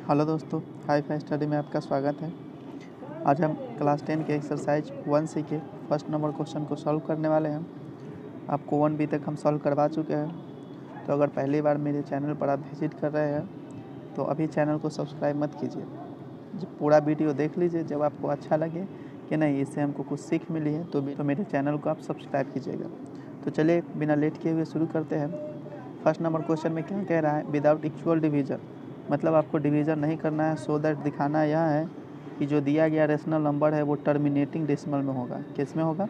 Hello दोस्तों, hi fi study में आपका स्वागत है। आज हम क्लास 10 के एक्सरसाइज 1C के फर्स्ट नंबर क्वेश्चन को सॉल्व करने वाले हैं। आपको 1B तक हम सॉल्व करवा चुके हैं। तो अगर पहली बार मेरे चैनल पर आप विजिट कर रहे हैं तो अभी चैनल को सब्सक्राइब मत कीजिए। जब पूरा वीडियो देख लीजिए, जब आपको अच्छा लगे कि नहीं इससे हमको कुछ सीख मिली है तो मेरे चैनल को आप सब्सक्राइब कीजिएगा। तो चलिए बिना लेट किए हुए शुरू करते हैं। फर्स्ट नंबर क्वेश्चन में क्या कह रहा है, विदाउट इक्वल डिवीजन, मतलब आपको डिवीज़न नहीं करना है। सो दैट दिखाना यह है कि जो दिया गया रेशनल नंबर है वो टर्मिनेटिंग डेसिमल में होगा। किस में होगा?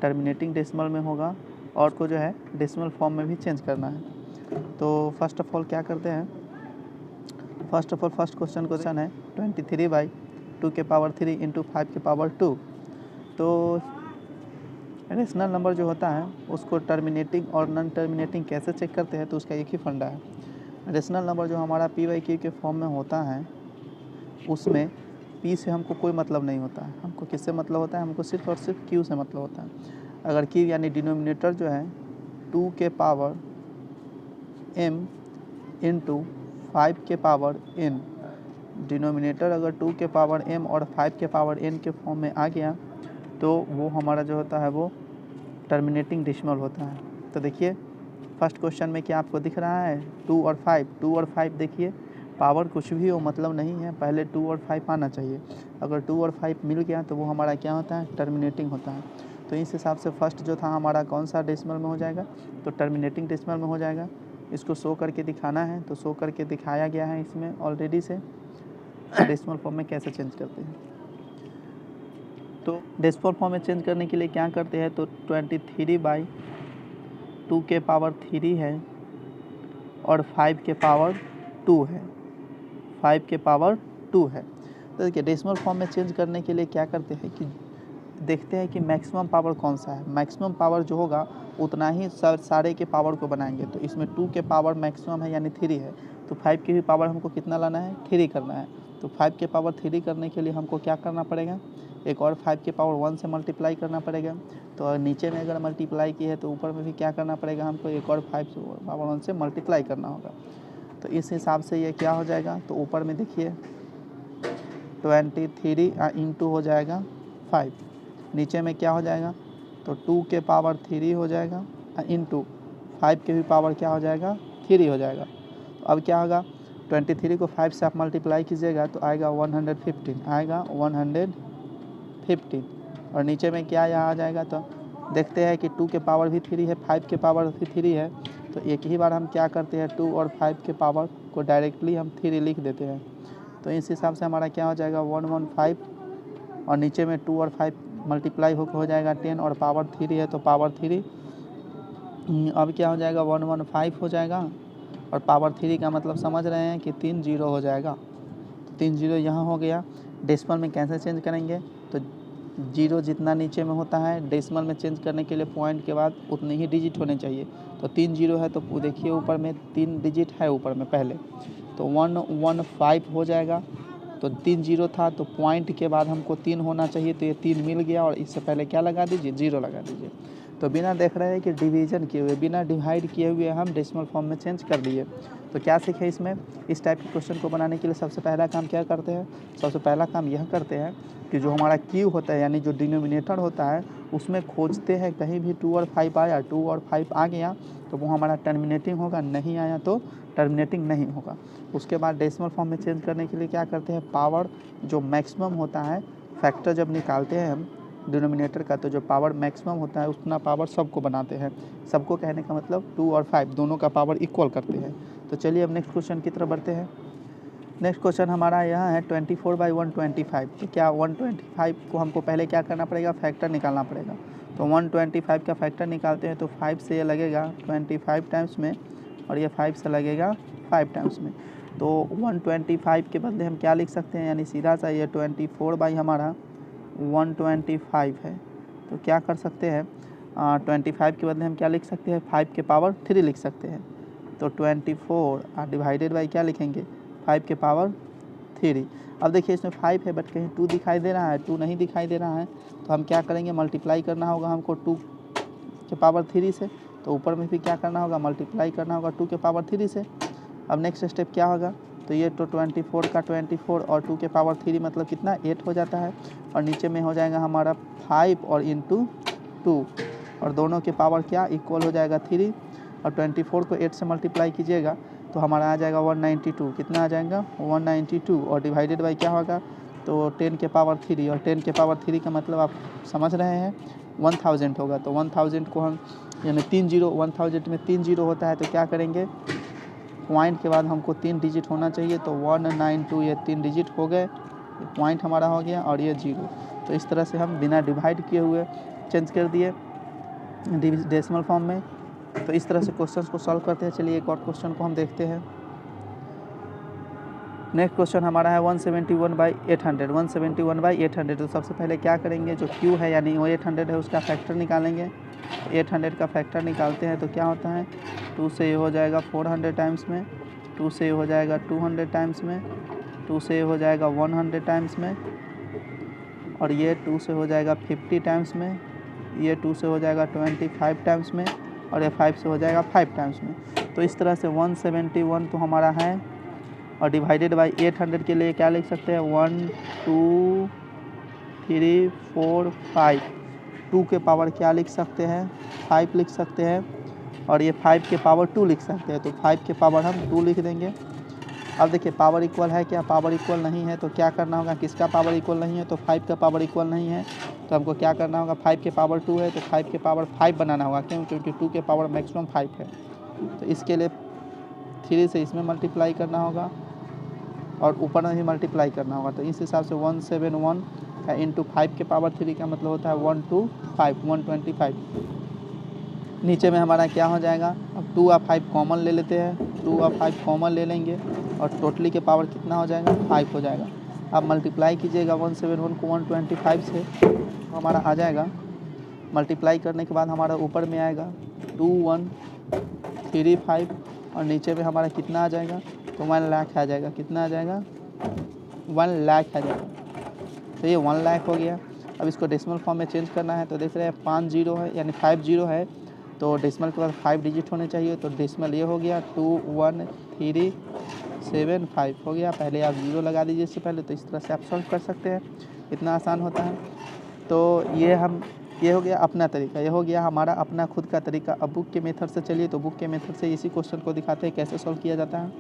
टर्मिनेटिंग डेसिमल में होगा। और को जो है डेसिमल फॉर्म में भी चेंज करना है। तो फर्स्ट ऑफ ऑल क्या करते हैं, फर्स्ट क्वेश्चन है 23/2 के पावर 3 इंटू 5 के पावर 2। तो रेशनल नंबर जो होता है उसको टर्मिनेटिंग और नॉन टर्मिनेटिंग कैसे चेक करते हैं, तो उसका एक ही फंडा है। रेशनल नंबर जो हमारा p/q के फॉर्म में होता है उसमें p से हमको कोई मतलब नहीं होता है। हमको किससे मतलब होता है? हमको सिर्फ और सिर्फ q से मतलब होता है। अगर q यानी डिनोमिनेटर जो है 2 के पावर m इंटू 5 के पावर n, डिनोमिनेटर अगर 2 के पावर m और 5 के पावर n के फॉर्म में आ गया तो वो हमारा जो होता है वो टर्मिनेटिंग डेसिमल होता है। तो देखिए फर्स्ट क्वेश्चन में क्या आपको दिख रहा है, 2 और 5 देखिए पावर कुछ भी हो मतलब नहीं है, पहले 2 और 5 आना चाहिए। अगर 2 और 5 मिल गया तो वो हमारा क्या होता है? टर्मिनेटिंग होता है। तो इस हिसाब से फर्स्ट जो था हमारा कौन सा डेसिमल में हो जाएगा? तो टर्मिनेटिंग डेसिमल में हो जाएगा। इसको शो करके दिखाना है तो शो करके दिखाया गया है इसमें ऑलरेडी से। डेसिमल फॉर्म में कैसे चेंज करते हैं, तो डेसिमल फॉर्म में चेंज करने के लिए क्या करते हैं, तो 23/2 के पावर 3 है और 5 के पावर 2 है, 5 के पावर 2 है। तो देखिए डेसिमल फॉर्म में चेंज करने के लिए क्या करते हैं कि देखते हैं कि मैक्सिमम पावर कौन सा है। मैक्सिमम पावर जो होगा उतना ही सारे के पावर को बनाएंगे। तो इसमें 2 के पावर मैक्सिमम है यानी 3 है, तो 5 की भी पावर हमको कितना लाना है? 3 करना है। तो 5 के पावर 3 करने के लिए हमको क्या करना पड़ेगा? एक और 5 के पावर 1 से मल्टीप्लाई करना पड़ेगा। तो नीचे में अगर मल्टीप्लाई की है तो ऊपर में भी क्या करना पड़ेगा हमको? एक और 5 पावर 1 से मल्टीप्लाई करना होगा। तो इस हिसाब से ये क्या हो जाएगा, तो ऊपर में देखिए 23 इंटू हो जाएगा 5, नीचे में क्या हो जाएगा? तो 2 के पावर 3 हो जाएगा इंटू 5 के भी पावर क्या हो जाएगा? 3 हो जाएगा। तो अब क्या होगा? 23 को 5 से आप मल्टीप्लाई कीजिएगा तो आएगा 115, आएगा 115। और नीचे में क्या यहाँ आ जाएगा? तो देखते हैं कि 2 के पावर भी 3 है, 5 के पावर भी 3 है। तो एक ही बार हम क्या करते हैं, 2 और 5 के पावर को डायरेक्टली हम 3 लिख देते हैं। तो इस हिसाब से हमारा क्या हो जाएगा? 115 और नीचे में 2 और 5 मल्टीप्लाई हो जाएगा 10 और पावर 3 है तो पावर 3। अब क्या हो जाएगा? 115 हो जाएगा और पावर 3 का मतलब समझ रहे हैं कि 3 जीरो हो जाएगा। 3 जीरो यहाँ हो गया। डेसिमल में कैसे चेंज करेंगे? तो जीरो जितना नीचे में होता है डेसिमल में चेंज करने के लिए पॉइंट के बाद उतने ही डिजिट होने चाहिए। तो 3 जीरो है तो देखिए ऊपर में 3 डिजिट है ऊपर में पहले, तो 115 हो जाएगा। तो 3 जीरो था तो पॉइंट के बाद हमको 3 होना चाहिए, तो ये 3 मिल गया और इससे पहले क्या लगा दीजिए? जीरो लगा दीजिए। तो बिना देख रहे हैं कि डिवीज़न किए हुए, बिना डिवाइड किए हुए हम डेसिमल फॉर्म में चेंज कर दिए। तो क्या सीखे इसमें? इस टाइप के क्वेश्चन को बनाने के लिए सबसे पहला काम क्या करते हैं? सबसे पहला काम यह करते हैं कि जो हमारा क्यू होता है यानी जो डिनोमिनेटर होता है उसमें खोजते हैं कहीं भी 2 और 5 आया, 2 और 5 आ गया तो वो हमारा टर्मिनेटिंग होगा, नहीं आया तो टर्मिनेटिंग नहीं होगा। उसके बाद डेसिमल फॉर्म में चेंज करने के लिए क्या करते हैं? पावर जो मैक्सिमम होता है, फैक्टर जब निकालते हैं हम डिनोमिनेटर का, तो जो पावर मैक्सिमम होता है उतना पावर सबको बनाते हैं। सबको कहने का मतलब 2 और 5 दोनों का पावर इक्वल करते हैं। तो चलिए अब नेक्स्ट क्वेश्चन की तरफ बढ़ते हैं। नेक्स्ट क्वेश्चन हमारा यहाँ है 24/125। तो क्या 125 को हमको पहले क्या करना पड़ेगा? फैक्टर निकालना पड़ेगा। तो 125 का फैक्टर निकालते हैं तो 5 से ये लगेगा 25 टाइम्स में और ये 5 से लगेगा 5 टाइम्स में। तो 125 के बदले हम क्या लिख सकते हैं, यानी सीधा सा ये 24 हमारा 125 है। तो क्या कर सकते हैं, 25 के बदले हम क्या लिख सकते हैं? 5 के पावर 3 लिख सकते हैं। तो 24 डिवाइडेड बाई क्या लिखेंगे? 5 के पावर 3। अब देखिए इसमें 5 है बट कहीं 2 दिखाई दे रहा है, 2 नहीं दिखाई दे रहा है। तो हम क्या करेंगे? मल्टीप्लाई करना होगा हमको 2 के पावर 3 से। तो ऊपर में भी क्या करना होगा? मल्टीप्लाई करना होगा 2 के पावर 3 से। अब नेक्स्ट स्टेप क्या होगा? तो ये तो 24 का 24 और 2 के पावर 3 मतलब कितना 8 हो जाता है। और नीचे में हो जाएगा हमारा 5 और इंटू 2 और दोनों के पावर क्या इक्वल हो जाएगा 3 और 24 को 8 से मल्टीप्लाई कीजिएगा तो हमारा आ जाएगा 192। कितना आ जाएगा 192 और डिवाइडेड बाई क्या होगा तो 10 के पावर 3 और 10 के पावर 3 का मतलब आप समझ रहे हैं 1000 होगा। तो 1000 को हम यानी 3 जीरो 1000 में 3 जीरो होता है तो क्या करेंगे पॉइंट के बाद हमको 3 डिजिट होना चाहिए तो 192 ये 3 डिजिट हो गए, पॉइंट हमारा हो गया और ये 0। तो इस तरह से हम बिना डिवाइड किए हुए चेंज कर दिए डेसिमल फॉर्म में। तो इस तरह से क्वेश्चन को सॉल्व करते हैं। चलिए एक और क्वेश्चन को हम देखते हैं। नेक्स्ट क्वेश्चन हमारा है 171/800 171/800। तो सबसे पहले क्या करेंगे जो Q है यानी वो 800 है उसका फैक्टर निकालेंगे। 800 का फैक्टर निकालते हैं तो क्या होता है 2 से ये हो जाएगा 400 टाइम्स में, 2 से ये हो जाएगा 200 टाइम्स में, 2 से ये हो जाएगा 100 टाइम्स में और ये 2 से हो जाएगा 50 टाइम्स में, ये 2 से हो जाएगा 25 टाइम्स में और ये 5 से हो जाएगा 5 टाइम्स में। तो इस तरह से 171 तो हमारा है और डिवाइडेड बाई 800 के लिए क्या लिख सकते हैं 1 2 3 4 5। 2 के पावर क्या लिख सकते हैं 5 लिख सकते हैं और ये 5 के पावर 2 लिख सकते हैं। तो 5 के पावर हम 2 लिख देंगे। अब देखिए पावर इक्वल है क्या, पावर इक्वल नहीं है तो क्या करना होगा, किसका पावर इक्वल नहीं है तो 5 का पावर इक्वल नहीं है तो हमको क्या करना होगा 5 के पावर 2 है तो 5 के पावर 5 बनाना होगा। क्यों, क्योंकि 2 के पावर मैक्सिमम 5 है। तो इसके लिए 3 से इसमें मल्टीप्लाई करना होगा और ऊपर में भी मल्टीप्लाई करना होगा। तो इस हिसाब से 171 का इंटू 5 के पावर 3 का मतलब होता है 125 125। नीचे में हमारा क्या हो जाएगा, अब 2 और 5 कॉमन ले लेते हैं, 2 और 5 कॉमन ले लेंगे और टोटली के पावर कितना हो जाएगा 5 हो जाएगा। अब मल्टीप्लाई कीजिएगा 171 को 125 से तो हमारा आ जाएगा। मल्टीप्लाई करने के बाद हमारा ऊपर में आएगा 2135 और नीचे में हमारा कितना आ जाएगा तो 1 लाख आ जाएगा। कितना आ जाएगा 1 लाख आ जाएगा। तो ये 1 लाख हो गया। अब इसको डेसिमल फॉर्म में चेंज करना है तो देख रहे हैं 5 जीरो है यानी 5 जीरो है तो डेसिमल के बाद 5 डिजिट होने चाहिए। तो डेसिमल ये हो गया 21375 हो गया। पहले आप 0 लगा दीजिए इससे पहले। तो इस तरह से आप सॉल्व कर सकते हैं, इतना आसान होता है। तो ये हो गया अपना तरीका, ये हो गया हमारा अपना खुद का तरीका। अब बुक के मेथड से चलिए तो बुक के मेथड से इसी क्वेश्चन को दिखाते हैं कैसे सॉल्व किया जाता है।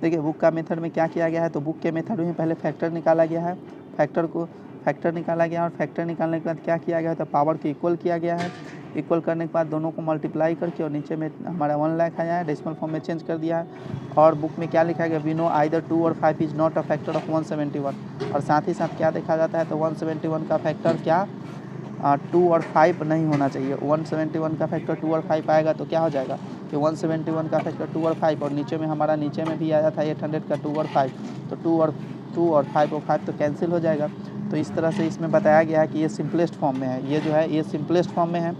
देखिए बुक का मेथड में क्या किया गया है तो बुक के मेथड में पहले फैक्टर निकाला गया है, फैक्टर निकाला गया और फैक्टर निकालने के बाद क्या किया गया तो पावर को इक्वल किया गया है। इक्वल करने के बाद दोनों को मल्टीप्लाई करके और नीचे में हमारा 1 लाख आया है, डेसिमल फॉर्म में चेंज कर दिया है। और बुक में क्या लिखा गया वी नो आइदर 2 और 5 is not a factor of 171। और साथ ही साथ क्या देखा जाता है तो 171 का फैक्टर क्या 2 और 5 नहीं होना चाहिए। 171 का फैक्टर 2 और 5 आएगा तो क्या हो जाएगा कि 171 का फैक्टर 2 और 5 और नीचे में हमारा नीचे में भी आया था 800 का 2 और 5 तो 2 और 5 और 5 तो कैंसिल हो जाएगा। तो इस तरह से इसमें बताया गया है कि ये सिंपलेस्ट फॉर्म में है, ये जो है ये सिंपलेस्ट फॉर्म में है।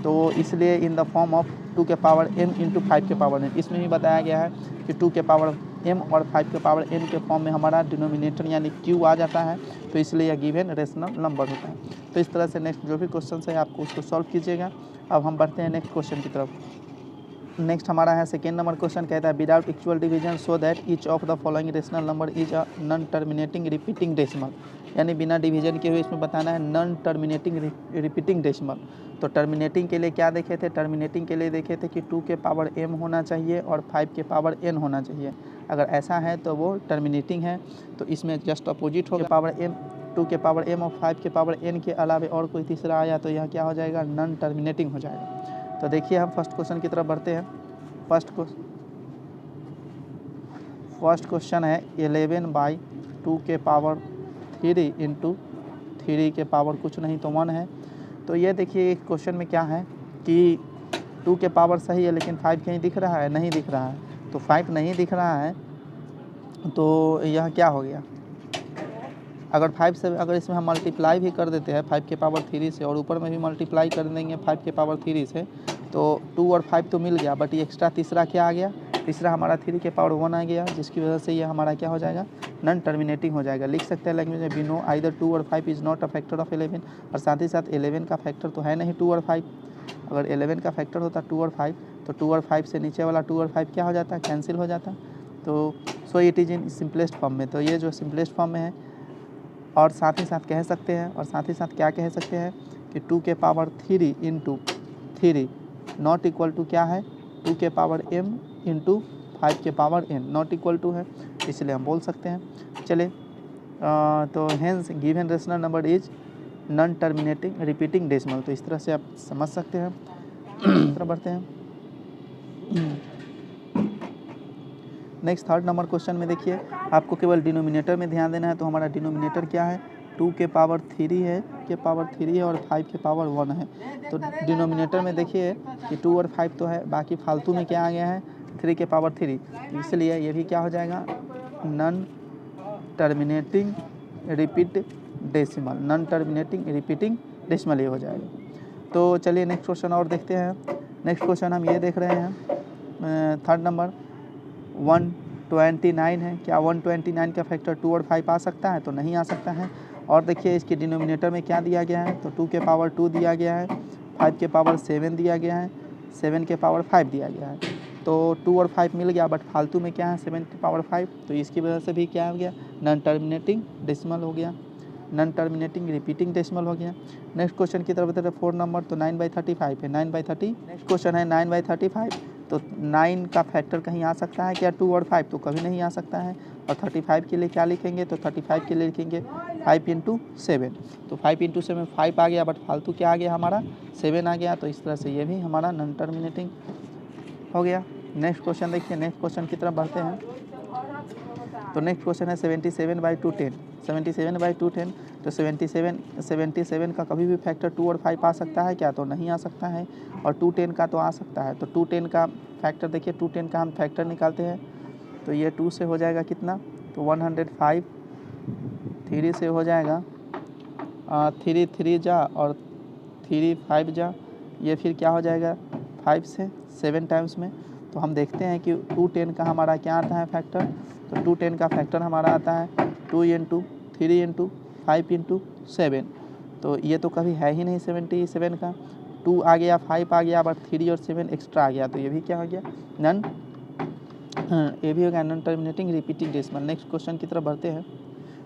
तो इसलिए इन द फॉर्म ऑफ 2 के पावर m इंटू 5 के पावर n। इसमें भी बताया गया है कि 2 के पावर m और 5 के पावर n के फॉर्म में हमारा डिनोमिनेटर यानी q आ जाता है। तो इसलिए यह गिवन रेशनल नंबर होता है। तो इस तरह से नेक्स्ट जो भी क्वेश्चन है आपको उसको सॉल्व कीजिएगा। अब हम बढ़ते हैं नेक्स्ट क्वेश्चन की तरफ। नेक्स्ट हमारा है सेकेंड नंबर क्वेश्चन, कहता है without equal division so that each of the following rational number is a non terminating repeating decimal. यानी बिना डिवीजन के हुए इसमें बताना है नॉन टर्मिनेटिंग रिपीटिंग डेसिमल। तो टर्मिनेटिंग के लिए क्या देखे थे, टर्मिनेटिंग के लिए देखे थे कि 2 के पावर m होना चाहिए और 5 के पावर n होना चाहिए। अगर ऐसा है तो वो टर्मिनेटिंग है। तो इसमें जस्ट अपोजिट होगा पावर m 2 के पावर m और 5 के पावर n के अलावा और कोई तीसरा आया तो यह क्या हो जाएगा नॉन टर्मिनेटिंग हो जाएगा। तो देखिए हम फर्स्ट क्वेश्चन की तरफ बढ़ते हैं। फर्स्ट क्वेश्चन है 11/2 के पावर 3 इंटू 3 के पावर कुछ नहीं तो 1 है। तो ये देखिए इस क्वेश्चन में क्या है कि 2 के पावर सही है लेकिन 5 कहीं दिख रहा है, नहीं दिख रहा है। तो 5 नहीं दिख रहा है तो यह क्या हो गया, अगर 5 से अगर इसमें हम मल्टीप्लाई भी कर देते हैं 5 के पावर 3 से और ऊपर में भी मल्टीप्लाई कर देंगे 5 के पावर 3 से तो 2 और 5 तो मिल गया। बट ये एक्स्ट्रा तीसरा क्या आ गया, तीसरा हमारा 3 के पावर 1 आ गया, जिसकी वजह से ये हमारा क्या हो जाएगा नॉन टर्मिनेटिंग हो जाएगा। लिख सकते हैं लैंग्वेज में वी नो आइदर 2 और 5 is not a factor of 11। और साथ ही साथ 11 का फैक्टर तो है नहीं 2 और 5। अगर 11 का फैक्टर होता 2 और 5 तो 2 और 5 से नीचे वाला 2 और 5 क्या हो जाता है, कैंसिल हो जाता है। तो so it is in simplest form में, तो ये जो सिंपलेस्ट फॉर्म में है। और साथ ही साथ कह सकते हैं, और साथ ही साथ क्या कह सकते हैं कि 2 के power 3 into 3 not equal to क्या है, 2 के पावर m इंटू 5 के power n not equal to है, इसलिए हम बोल सकते हैं। चले तो hence given rational number is non terminating repeating decimal, तो इस तरह से आप समझ सकते हैं। इस तरह बढ़ते हैं नेक्स्ट थर्ड नंबर क्वेश्चन में। देखिए आपको केवल डिनोमिनेटर में ध्यान देना है। तो हमारा डिनोमिनेटर क्या है, 2 के पावर 3 है, और 5 के पावर 1 है। तो डिनोमिनेटर में देखिए कि 2 और 5 तो है, बाकी फालतू में क्या आ गया है, 3 के पावर 3, इसलिए ये भी क्या हो जाएगा, non terminating repeat decimal, non terminating repeating decimal ये हो जाएगा। तो चलिए नेक्स्ट क्वेश्चन और देखते हैं। नेक्स्ट क्वेश्चन हम ये देख रहे हैं थर्ड नंबर 129 है। क्या 129 का फैक्टर 2 और 5 आ सकता है, तो नहीं आ सकता है। और देखिए इसके डिनोमिनेटर में क्या दिया गया है, तो 2 के पावर 2 दिया गया है, 5 के पावर 7 दिया गया है, 7 के पावर 5 दिया गया है। तो 2 और 5 मिल गया, बट फालतू में क्या है 7 के पावर 5, तो इसकी वजह से भी क्या हो गया, नॉन टर्मिनेटिंग डेसिमल हो गया, नॉन टर्मिनेटिंग रिपीटिंग डेसिमल हो गया। नेक्स्ट क्वेश्चन की तरफ बताते 4 नंबर, तो 9/35 है, 9/30। नेक्स्ट क्वेश्चन है 9/35, तो 9 का फैक्टर कहीं आ सकता है क्या, 2 और 5, तो कभी नहीं आ सकता है। और 35 के लिए क्या लिखेंगे, तो 35 के लिए लिखेंगे 5 इंटू 7, तो 5 इंटू 7 5 आ गया, बट फालतू क्या आ गया हमारा 7 आ गया, तो इस तरह से ये भी हमारा नॉन टर्मिनेटिंग हो गया। नेक्स्ट क्वेश्चन देखिए, नेक्स्ट क्वेश्चन की तरफ बढ़ते हैं। तो नेक्स्ट क्वेश्चन है 77/210, 77/210, तो 77 का कभी भी फैक्टर 2 और 5 आ सकता है क्या, तो नहीं आ सकता है। और 210 का तो आ सकता है, तो 210 का फैक्टर देखिए, 210 का हम फैक्टर निकालते हैं, तो ये 2 से हो जाएगा कितना, तो 105, 3 से हो जाएगा 3 3 जा और 3 5 जा, ये फिर क्या हो जाएगा 5 से 7 टाइम्स में। तो हम देखते हैं कि 210 का हमारा क्या आता है फैक्टर, तो 210 का फैक्टर हमारा आता है 2 इंटू 3 इंटू 5 इंटू 7, तो ये तो कभी है ही नहीं 77 का, 2 आ गया 5 आ गया, बट 3 और 7 एक्स्ट्रा आ गया, तो ये भी क्या हो गया नॉन, ये भी हो गया non terminating repeating decimal. Next question की तरफ बढ़ते हैं।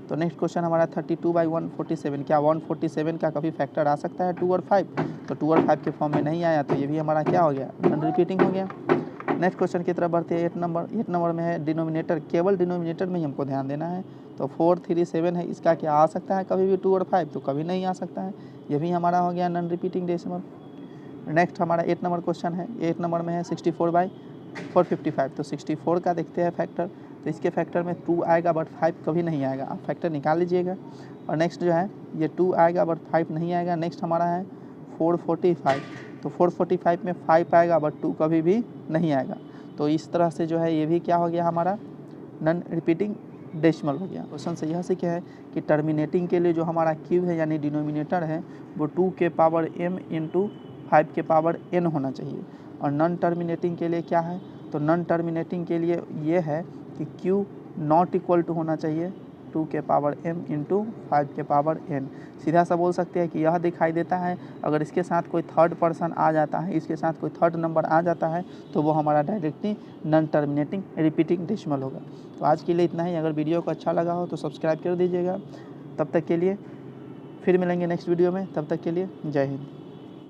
तो नेक्स्ट क्वेश्चन हमारा 32/147, क्या 147 का कभी फैक्टर आ सकता है 2 और 5, तो 2 और 5 के फॉर्म में नहीं आया, तो ये भी हमारा क्या हो गया नॉन रिपीटिंग हो गया। नेक्स्ट क्वेश्चन की तरफ बढ़ते हैं 8 नंबर। 8 नंबर में है डिनोमिनेटर, केवल डिनोमिनेटर में ही हमको ध्यान देना है। तो 437 है, इसका क्या आ सकता है कभी भी 2 और 5, तो कभी नहीं आ सकता है, ये भी हमारा हो गया नॉन रिपीटिंग डेसिमल। नेक्स्ट हमारा 8 नंबर क्वेश्चन है। 8 नंबर में है 64/455, तो 64 का देखते हैं फैक्टर, तो इसके फैक्टर में 2 आएगा, बट 5 कभी नहीं आएगा, आप फैक्टर निकाल लीजिएगा। और नेक्स्ट जो है ये 2 आएगा, बट 5 नहीं आएगा। नेक्स्ट हमारा है 445, तो 445 में 5 आएगा, बट 2 कभी भी नहीं आएगा। तो इस तरह से जो है ये भी क्या हो गया हमारा नॉन रिपीटिंग डेसिमल हो गया। क्वेश्चन से यह सीखे है कि टर्मिनेटिंग के लिए जो हमारा क्यूब है यानी डिनोमिनेटर है वो 2 के पावर m इंटू 5 के पावर n होना चाहिए। और नॉन टर्मिनेटिंग के लिए क्या है, तो नॉन टर्मिनेटिंग के लिए ये है कि q नॉट इक्वल टू होना चाहिए 2 के पावर m इंटू 5 के पावर n। सीधा सा बोल सकते हैं कि यह दिखाई देता है, अगर इसके साथ कोई थर्ड पर्सन आ जाता है, इसके साथ कोई थर्ड नंबर आ जाता है, तो वो हमारा directly non terminating repeating decimal होगा। तो आज के लिए इतना ही। अगर वीडियो को अच्छा लगा हो तो सब्सक्राइब कर दीजिएगा। तब तक के लिए फिर मिलेंगे नेक्स्ट वीडियो में, तब तक के लिए जय हिंद।